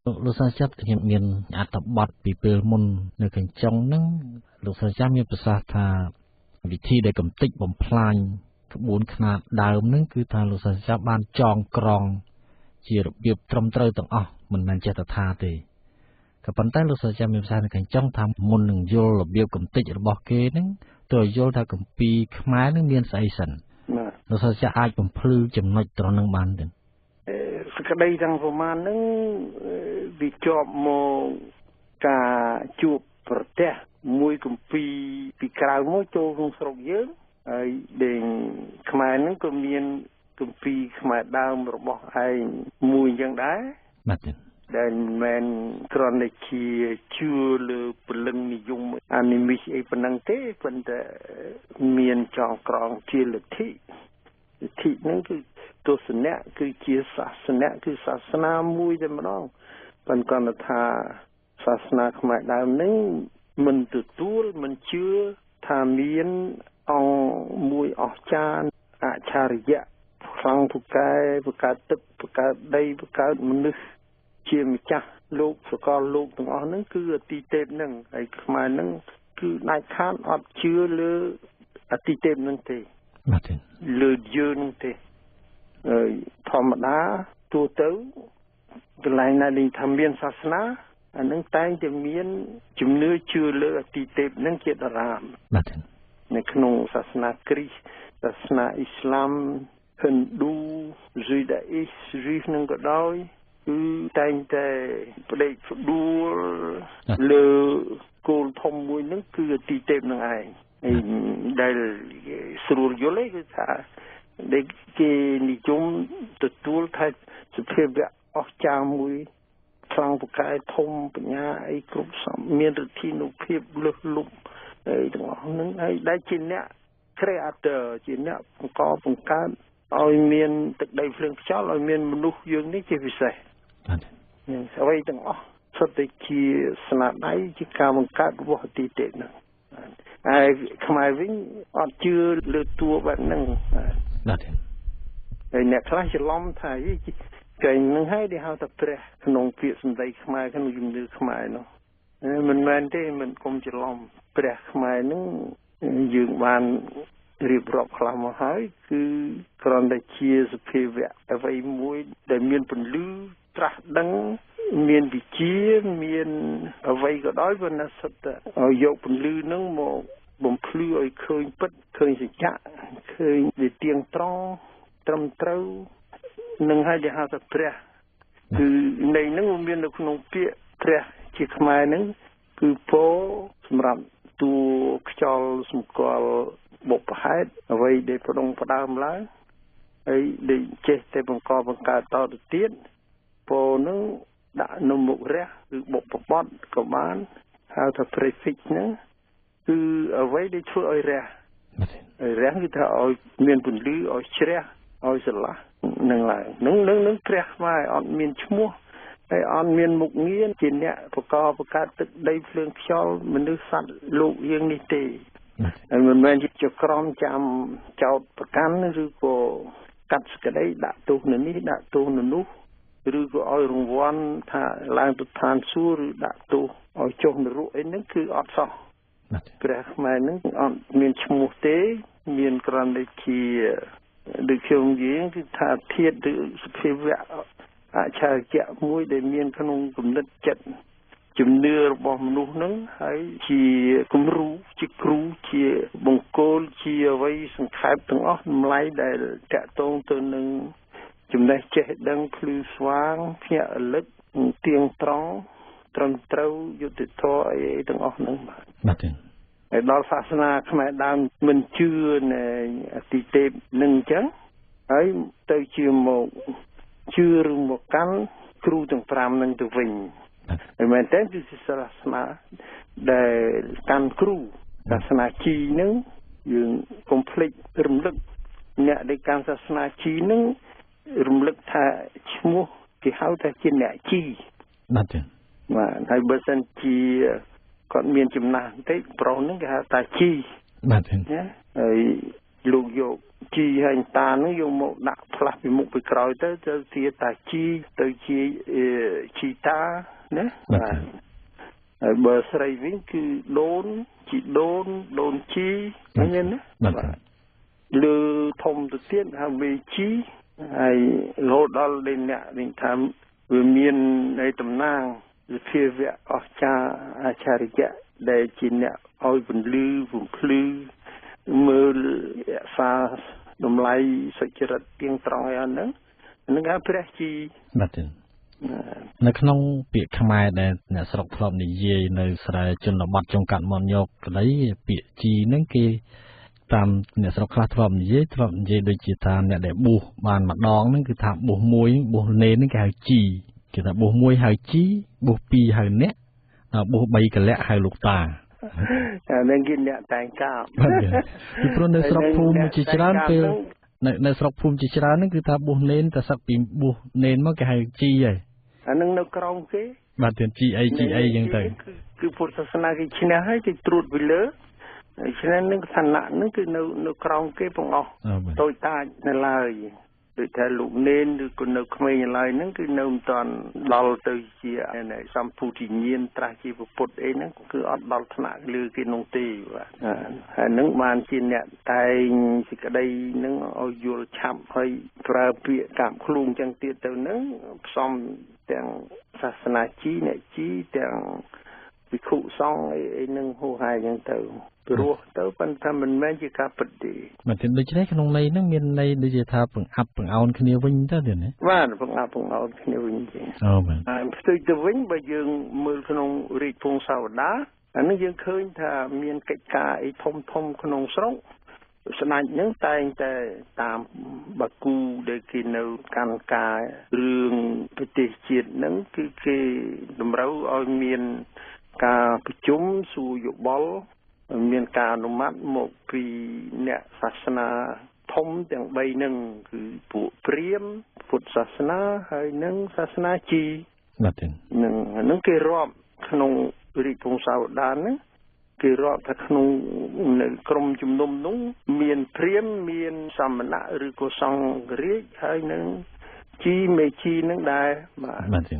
លោកសាស្ត្រចាត់ខ្ញុំមានអត្ថបទពីពេលមុននៅកញ្ចុងហ្នឹងលោកសាស្ត្រចាត់មានប្រសាសន៍ថាវិធីដែលកំទេចបំផ្លាញក្បួនខ្នាតដើមហ្នឹងគឺថាលោកសាស្ត្រចាត់បានចងក្រងជារបៀបត្រឹមត្រូវទាំងអស់មិនមែនចេះតែថាទេក៏ប៉ុន្តែលោកសាស្ត្រចាត់មានប្រសាសន៍នៅកញ្ចុងថាមុននឹងយល់របៀបកំទេចរបស់គេហ្នឹងទើបយល់ថាកម្ពីខ្មែរហ្នឹងមានស្អីសិនលោកសាស្ត្រចាត់អាចបំភ្លឺចំណុចត្រង់ហ្នឹងបានទេសក្តីទាំងប្រមាណហ្នឹងវាជាប់មកការជួបប្រទេសមួយកម្ពីពីក្រៅមកចូលក្នុងស្រុកយើងហើយដែលខ្មែរហ្នឹងក៏មានកម្ពីខ្មែរដើមរបស់ឯងមួយអញ្ចឹងដែរបាទដែលមិនមែនគ្រាន់តែជាជឿលើពលឹងនិយមអានិមិសអីប៉ុណ្ណឹងទេប៉ុន្តែមានចងក្រងជាលទ្ធិហ្នឹងគឺទស្សនៈគឺជាសាសនៈគឺសាសនាមួយតែម្ដងប៉ុន្តែគាត់ថាសាសនាខ្មែរដើមហ្នឹងមិនទទួលមិនជឿថាមានអង្គមួយអស្ចារ្យអច្ឆរិយៈខ្លាំងពូកែបង្កើតទឹកបង្កើតដីបង្កើតមនុស្សជាម្ចាស់លោកសកលលោកទាំងអស់ហ្នឹងគឺអតិទេពហ្នឹងហើយខ្មែរហ្នឹងគឺដាច់ខាតអត់ជឿលើអតិទេពហ្នឹងទេបាទលើយើងហ្នឹងទេធម្មតាទូទៅកន្លែងណាដែលថាមានសាសនាអានឹងតែងតែមានជំនឿជឿលើអតិទេពនឹងជាតារាមបាទនៅក្នុងសាសនាគ្រីស្ទសាសនាអ៊ីស្លាមហិណ្ឌូយូដាអ៊ីសរីនឹងក៏ដោយគឺតែងតែផ្ដេកផ្ដួលលើគោលធំមួយនឹងគឺអតិទេពនឹងឯងដែលស្រួលយល់ឯងគឺថាដែលគេនិយមទទួលថាសភាវៈអស្ចារ្យមួយខ្លាំងពូកែធំបញ្ញាអីគ្រប់សពមានឫទ្ធានុភាពលើសលប់អីទាំងអស់ហ្នឹងហើយដែលជាអ្នក creator ជាអ្នកបង្កើតឲ្យមានទឹកដីភ្លើងខ្យល់ឲ្យមានមនុស្សយើងនេះជាពិសេសអ្វីទាំងអស់សុទ្ធតែជាស្នាដៃជាការបង្កើតរបស់អតិទេពហ្នឹងហើយខ្មែរវិញអត់ជឿលើតួបែបហ្នឹងបាទហើយអ្នកខ្លះច្រឡំថាកែងនឹងហើយដែលហៅថាព្រះក្នុងពាក្យសម្ដីខ្មែរក្នុងជំនឿខ្មែរនោះមិនមែនទេមិនកុំច្រឡំព្រះខ្មែរនឹងយើងបានរៀបរាប់ខ្លះមកហើយគឺគ្រាន់តែជាសភាវៈអ្វីមួយដែលមានពន្លឺត្រាស់ដឹងមានវិជាមានអ្វីក៏ដោយប៉ុន្តែសុទ្ធតែឲ្យយកពន្លឺនឹងមកបំភ្លឺឲ្យឃើញពិតឃើញសច្ចៈឃើញវាទៀងត្រង់ត្រឹមត្រូវនឹងហើយដែលហៅថាព្រះគឺនៃហ្នឹងមាននៅក្នុងពាក្យព្រះជាខ្មែរហ្នឹងគឺពោសម្រាប់តួខ្យល់សម្គាល់បុព្វហេតុអ្វីដែលប្រដងផ្ដើមឡើងហើយដែលចេះតែបង្កើតតទៅទៀតពោហ្នឹងដាក់នៅមុខរះគឺបុព្វបត្តិក៏បានហៅថា prefix ហ្នឹងគឺអ្វីដែលធ្វើឲ្យរះគឺថាឲ្យមានពន្លឺឲ្យជ្រះឲ្យស្រឡះនឹងឡើងនឹងព្រះខ្មែរអត់មានឈ្មោះហើយអត់មានមុខងារជាអ្នកបង្កើតទឹកដីភ្លើងខ្យល់មនុស្សសត្វលោកយើងនេះទេហើយមិនមែនជាក្រុមចាំចោតប្រកាន់ឬក៏កាត់សក្តីដាក់ទោសនៅនេះដាក់ទោសនៅនោះឬក៏ឲ្យរង្វាន់ថាឡើងទៅឋានសួគ៌ឬដាក់ទោសឲ្យចុះនរកអីហ្នឹងគឺអត់សោះព្រះខ្មែរហ្នឹងអត់មានឈ្មោះទេមានគ្រាន់តែជាដូចខ្ញុំនិយាយគឺថាធាតុឬសភាវៈអច្ឆរិយៈមួយដែលមានក្នុងគំនិតចិត្តជំនឿរបស់មនុស្សហ្នឹងហើយជាគំរូជាគ្រូជាបង្គោលជាអ្វីសង្ខេបទាំងអស់តម្លៃដែលតកតងទៅនឹងចំណេះចេះដឹងភ្លឺស្វាងភ្ញាក់រលឹកទៀងត្រង់ត្រឹមត្រូវយុត្តិធម៌អីទាំងអស់ហ្នឹងបាទហើយដល់សាសនាខ្មែរដើមមិនជឿនៅអតិទេពនឹងអញ្ចឹងហើយទៅជាមកជឿឬមកកាន់គ្រូទាំង5នឹងទៅវិញហើយមែនតើគឺសាសនាដែលកាន់គ្រូសាសនាជីនឹងយើងកុំភ្លេចរំលឹកអ្នកដែលកាន់សាសនាជីនឹងរំលឹកថាឈ្មោះគេហៅថាជាអ្នកជីបាទហើយបើសិនជាគាត់មានចំណាស់បន្តិចប្រុសហ្នឹងគេហៅតាជីបាទណាហើយលោកយក ជីហើយតានឹងយកមកដាក់ផ្លាស់ពីមុខពីក្រោយទៅជាតាជីទៅជាជីតាណាបាទហើយបើស្រីវិញគឺដូនជីដូនជីឃើញទេណាបាទលើធំទៅទៀតហៅមេជីហើយរហូតដល់đếnអ្នកវិញថាវាមាននៃតំណាងវិភាវៈអស្ចារ្យអាចារ្យៈដែលជាអ្នកឲ្យពន្លឺពំភ្លឺមើលរក្សាតម្លៃសុចរិតទៀងត្រង់ឲ្យហ្នឹងហៅព្រះជីបាទនៅក្នុងពាក្យខ្មែរដែលអ្នកស្រុកធ្លាប់និយាយនៅស្រែជនបទចុងកាត់មាត់ញោកក្តីពាក្យជីហ្នឹងគេតាមអ្នកស្រុកខ្លះធ្លាប់និយាយដូចជាថាអ្នកដែលបួសបានម្ដងហ្នឹងគឺថាបួសមួយបួសនេនហ្នឹងគេហៅជីគេថាបួសមួយហៅជីបួសពីរហៅអ្នកបួស3កលៈហៅលោកតានឹងគេអ្នកតែងកាប់ពីព្រោះនៅស្រុកភូមិជាច្រើនពេលនៅស្រុកភូមិជាច្រើនហ្នឹងគឺថាបួសនេនតែសឹកពីបួសនេនមកគេហៅជីហើយអានឹងនៅក្រោមគេបាទទៀតជីអីចឹងទៅគឺពុទ្ធសាសនាគេឈ្នះហើយគេត្រួតពីលើฉะนั้นនឹងឋានៈនឹងគឺនៅក្រោមគេបងអស់តូចតាចនៅឡើយដូចថាលោកនេនឬក៏នៅក្មេងឡើយហ្នឹងគឺនៅមិនតាន់ដល់ទៅជាសម្ពុទ្ធញ្ញាណត្រាស់ជាពុទ្ធអីហ្នឹងគឺអត់ដល់ថ្នាក់លើគេនោះទេបាទហើយហ្នឹងបានជាអ្នកតែងសេចក្តីហ្នឹងឲ្យយល់ឆាប់ហើយប្រើពាក្យកាប់ខ្លួនចឹងទៀតទៅហ្នឹងផ្សំទាំងសាសនាជីអ្នកជីទាំងវិខុសង្ឃអីនឹងហូរហាយចឹងទៅព្រោះទៅប៉ុន្តែមិនមែនជាការពិតទេមិនទេដូច្នេះក្នុងន័យហ្នឹងមានន័យដូចជាថាបង្អាប់បង្អោនគ្នាវិញទៅទេណាបាទបង្អាប់បង្អោនគ្នាវិញទេអូបាទហើយផ្ទុយទៅវិញបើយើងមើលក្នុងរាជពងសាវតាអានេះយើងឃើញថាមានកិច្ចការអីធំក្នុងស្រុកស្ដេចហ្នឹងតែងតែតាមបាគូដែលគេនៅកម្មការរឿងប្រទេសជាតិហ្នឹងគឺគេតម្រូវឲ្យមានការប្រជុំសួរយោបល់មានការអនុម័តមកពីអ្នកសាសនាធំទាំង3ហ្នឹងគឺពួកព្រាហ្មណ៍ពុទ្ធសាសនាហើយនិងសាសនាជីបាទនឹងគេរាប់ក្នុងរាជពងសាវតាហ្នឹងគេរាប់ថាក្នុងនៅក្រុមជំនុំនោះមានព្រាហ្មណ៍មានសមណៈឬក៏សង្ឃរាជហើយនឹងជីមេជីនឹងដែរបាទ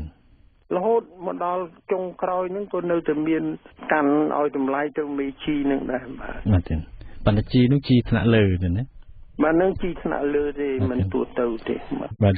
រហូតមកដល់ចុងក្រោយហ្នឹងក៏នៅតែមានកាន់ឲ្យតម្លៃទៅមេជីនឹងដែរបាទបណ្ឌជីនោះជីថ្នាក់លើទេណាបាទនឹងជីថ្នាក់លើទេមិនទូទៅទេបាទ